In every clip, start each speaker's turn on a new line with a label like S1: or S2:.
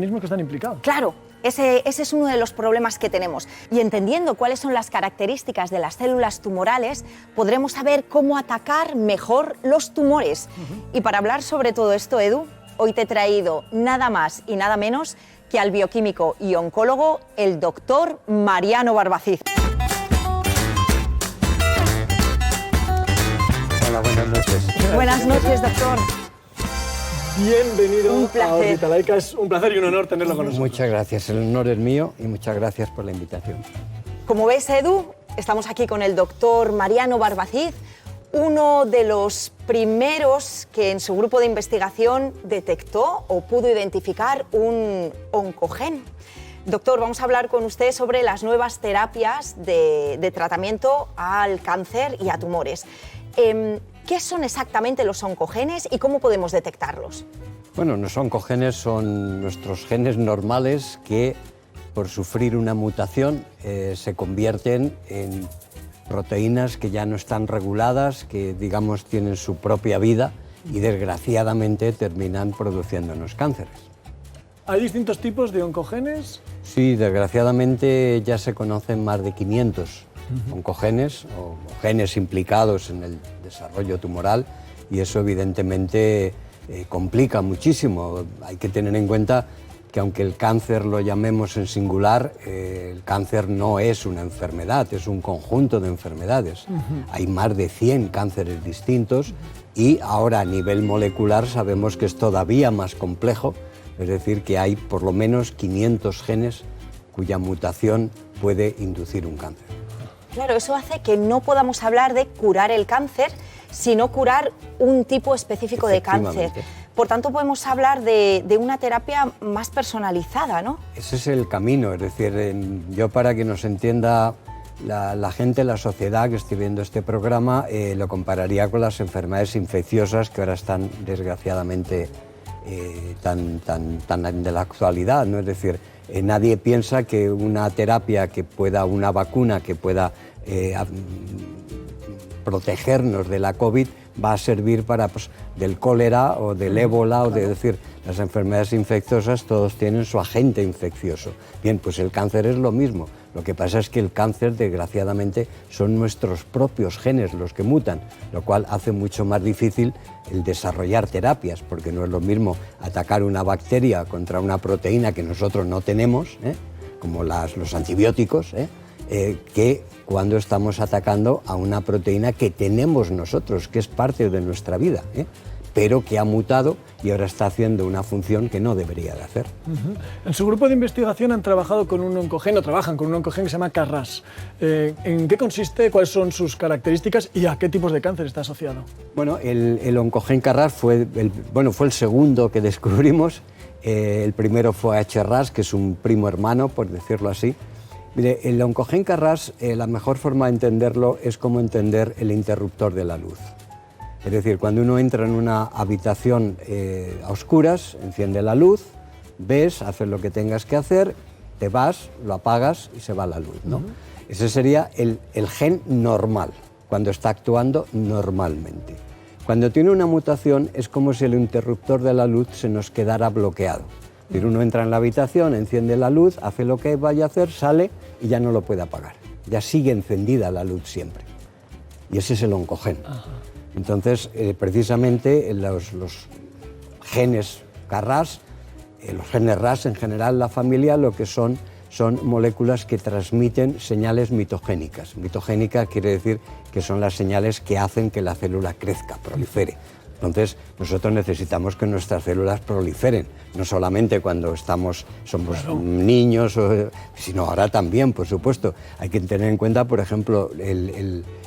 S1: que están implicados.
S2: Claro, ese es uno de los problemas que tenemos. Y entendiendo cuáles son las características de las células tumorales, podremos saber cómo atacar mejor los tumores. Y para hablar sobre todo esto, Edu, hoy te he traído nada más y nada menos que al bioquímico y oncólogo, el doctor Mariano Barbacid.
S3: Hola, buenas noches.
S2: Buenas noches, doctor.
S1: Bienvenido a Órbita Laica. Es un placer y un honor tenerlo con nosotros.
S3: Muchas gracias, el honor es mío y muchas gracias por la invitación.
S2: Como ves, Edu, estamos aquí con el doctor Mariano Barbacid, uno de los primeros que en su grupo de investigación detectó o pudo identificar un oncogen. Doctor, vamos a hablar con usted sobre las nuevas terapias de tratamiento al cáncer y a tumores. ¿Qué son exactamente los oncogenes y cómo podemos detectarlos?
S3: Bueno, los oncogenes son nuestros genes normales que, por sufrir una mutación, se convierten en proteínas que ya no están reguladas, que, digamos, tienen su propia vida y, desgraciadamente, terminan produciéndonos cánceres.
S1: ¿Hay distintos tipos de oncogenes?
S3: Sí, desgraciadamente ya se conocen más de 500 oncogenes o genes implicados en el desarrollo tumoral, y eso evidentemente complica muchísimo. Hay que tener en cuenta que aunque el cáncer lo llamemos en singular, el cáncer no es una enfermedad, es un conjunto de enfermedades. Hay más de 100 cánceres distintos y ahora a nivel molecular sabemos que es todavía más complejo, es decir, que hay por lo menos 500 genes cuya mutación puede inducir un cáncer.
S2: Claro, eso hace que no podamos hablar de curar el cáncer, sino curar un tipo específico de cáncer. Por tanto, podemos hablar de una terapia más personalizada, ¿no?
S3: Ese es el camino, es decir, yo, para que nos entienda la gente, la sociedad que esté viendo este programa, lo compararía con las enfermedades infecciosas que ahora están, desgraciadamente, tan de la actualidad, ¿no? Es decir, nadie piensa que una terapia una vacuna que pueda protegernos de la COVID va a servir para, del cólera o del ébola, o de decir, las enfermedades infecciosas todos tienen su agente infeccioso. Bien, pues el cáncer es lo mismo. Lo que pasa es que el cáncer, desgraciadamente, son nuestros propios genes los que mutan, lo cual hace mucho más difícil el desarrollar terapias, porque no es lo mismo atacar una bacteria contra una proteína que nosotros no tenemos, como los antibióticos, que cuando estamos atacando a una proteína que tenemos nosotros, que es parte de nuestra vida, pero que ha mutado y ahora está haciendo una función que no debería de hacer.
S1: En su grupo de investigación han trabajado con un oncogen, o trabajan con un oncogen que se llama KRAS. ¿En qué consiste, cuáles son sus características y a qué tipos de cáncer está asociado?
S3: Bueno, el oncogen KRAS fue el segundo que descubrimos. El primero fue HRAS, que es un primo hermano, por decirlo así. Mire, el oncogen KRAS, la mejor forma de entenderlo es como entender el interruptor de la luz. Es decir, cuando uno entra en una habitación a oscuras, enciende la luz, ves, haces lo que tengas que hacer, te vas, lo apagas y se va la luz, ¿no? Ese sería el gen normal, cuando está actuando normalmente. Cuando tiene una mutación es como si el interruptor de la luz se nos quedara bloqueado. Es decir, uno entra en la habitación, enciende la luz, hace lo que vaya a hacer, sale y ya no lo puede apagar. Ya sigue encendida la luz siempre. Y ese es el oncogen. Entonces, precisamente los genes KRAS, los genes RAS en general, la familia, lo que son moléculas que transmiten señales mitogénicas. Mitogénica quiere decir que son las señales que hacen que la célula crezca, prolifere. Entonces, nosotros necesitamos que nuestras células proliferen, no solamente cuando somos niños, sino ahora también, por supuesto. Hay que tener en cuenta, por ejemplo,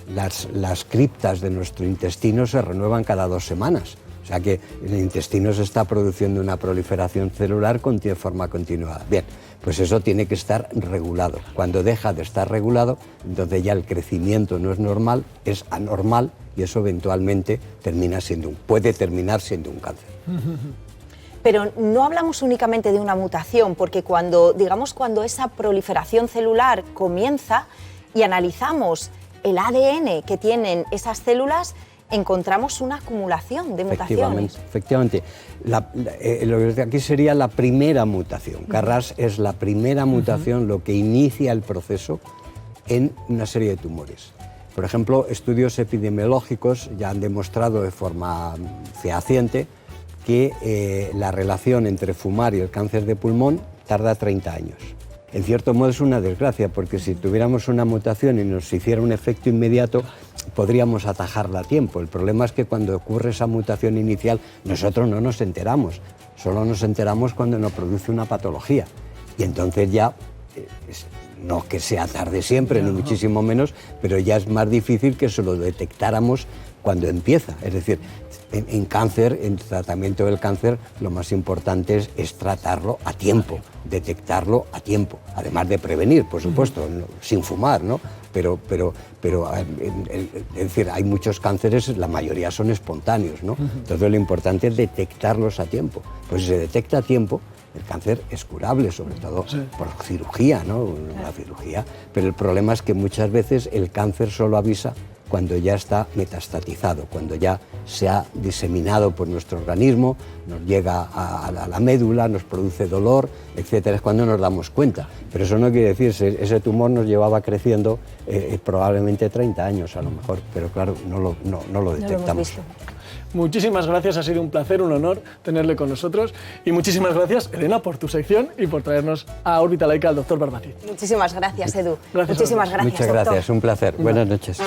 S3: las criptas de nuestro intestino se renuevan cada 2 semanas. O sea que el intestino se está produciendo una proliferación celular de forma continuada. Bien, pues eso tiene que estar regulado. Cuando deja de estar regulado, entonces ya el crecimiento no es normal, es anormal, y eso eventualmente puede terminar siendo un cáncer.
S2: Pero no hablamos únicamente de una mutación, porque cuando esa proliferación celular comienza y analizamos el ADN que tienen esas células, encontramos una acumulación de mutaciones.
S3: Efectivamente. Lo que aquí sería la primera mutación. Carras es la primera mutación, lo que inicia el proceso en una serie de tumores. Por ejemplo, estudios epidemiológicos ya han demostrado de forma fehaciente que la relación entre fumar y el cáncer de pulmón tarda 30 años. En cierto modo es una desgracia, porque si tuviéramos una mutación y nos hiciera un efecto inmediato, podríamos atajarla a tiempo. El problema es que cuando ocurre esa mutación inicial, nosotros no nos enteramos. Solo nos enteramos cuando nos produce una patología. Y entonces ya, no que sea tarde siempre, ni muchísimo menos, pero ya es más difícil que se lo detectáramos cuando empieza. Es decir, en cáncer, en tratamiento del cáncer, lo más importante es tratarlo a tiempo, detectarlo a tiempo, además de prevenir, por supuesto, sin fumar, ¿no? Pero es decir, hay muchos cánceres, la mayoría son espontáneos, ¿no? Entonces lo importante es detectarlos a tiempo. Pues si se detecta a tiempo, el cáncer es curable, sobre todo por cirugía, ¿no? La cirugía. Pero el problema es que muchas veces el cáncer solo avisa cuando ya está metastatizado, cuando ya se ha diseminado por nuestro organismo, nos llega a la médula, nos produce dolor, etcétera, es cuando nos damos cuenta. Pero eso no quiere decir, ese tumor nos llevaba creciendo probablemente 30 años a lo mejor, pero claro, no lo detectamos.
S1: Muchísimas gracias, ha sido un placer, un honor tenerle con nosotros. Y muchísimas gracias, Elena, por tu sección y por traernos a Órbita Laica al doctor Barbacid.
S2: Muchísimas gracias, Edu.
S1: Gracias.
S2: Muchísimas gracias,
S3: Muchas gracias,
S2: doctor.
S3: un placer. Buenas noches.